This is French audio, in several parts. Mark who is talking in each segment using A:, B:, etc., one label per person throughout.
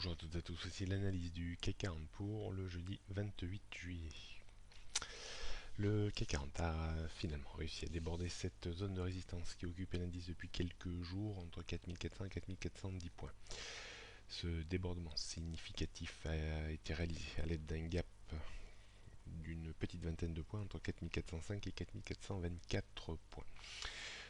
A: Bonjour à toutes et à tous, voici l'analyse du CAC 40 pour le jeudi 28 juillet. Le CAC 40 a finalement réussi à déborder cette zone de résistance qui occupait l'indice depuis quelques jours entre 4400 et 4410 points. Ce débordement significatif a été réalisé à l'aide d'un gap d'une petite vingtaine de points entre 4405 et 4424 points.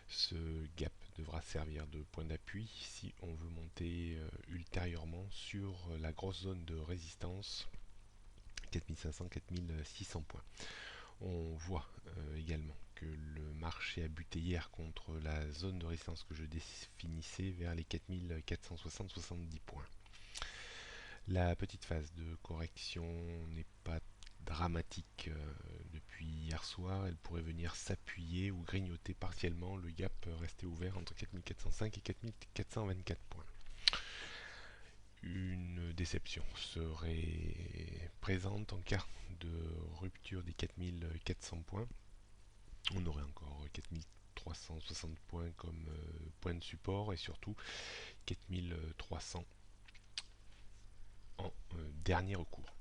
A: Ce gap devra servir de point d'appui si on veut monter ultérieurement sur la grosse zone de résistance 4500-4600 points. On voit également que le marché a buté hier contre la zone de résistance que je définissais vers les 4460-70 points. La petite phase de correction n'est pas dramatique depuis hier soir. Elle pourrait venir s'appuyer ou grignoter partiellement le gap resté ouvert entre 4405 et 4424 points. Une déception serait présente en cas de rupture des 4400 points. On aurait encore 4360 points comme point de support et surtout 4300 en dernier recours.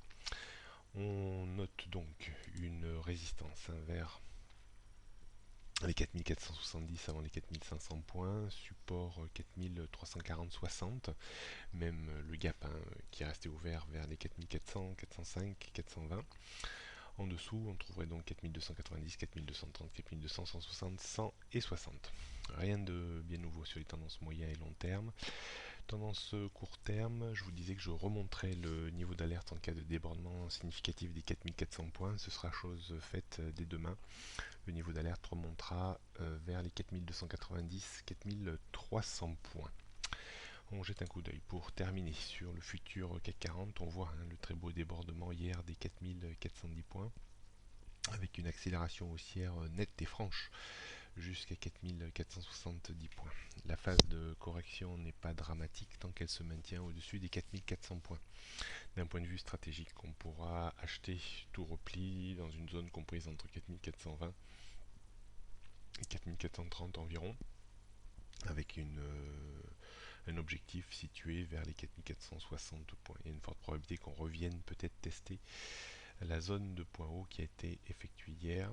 A: On note donc une résistance vers les 4470 avant les 4500 points, support 4340-60, même le gap qui est resté ouvert vers les 4400, 405, 420. En dessous, on trouverait donc 4290, 4230, 4200, 160, 100 et 60. Rien de bien nouveau sur les tendances moyen et long terme. Tendance court terme, je vous disais que je remonterai le niveau d'alerte en cas de débordement significatif des 4400 points. Ce sera chose faite dès demain. Le niveau d'alerte remontera vers les 4290, 4300 points. On jette un coup d'œil pour terminer sur le futur CAC 40. On voit le très beau débordement hier des 4410 points avec une accélération haussière nette et franche jusqu'à 4470 points. La phase de correction n'est pas dramatique tant qu'elle se maintient au-dessus des 4400 points. D'un point de vue stratégique, on pourra acheter tout repli dans une zone comprise entre 4420 et 4430 environ, avec un objectif situé vers les 4460 points. Il y a une forte probabilité qu'on revienne peut-être tester la zone de point haut qui a été effectuée hier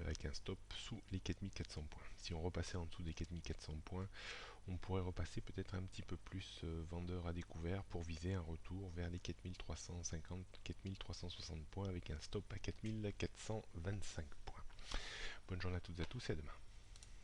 A: avec un stop sous les 4400 points. Si on repassait en dessous des 4400 points, on pourrait repasser peut-être un petit peu plus vendeur à découvert pour viser un retour vers les 4350-4360 points avec un stop à 4425 points. Bonne journée à toutes et à tous et à demain.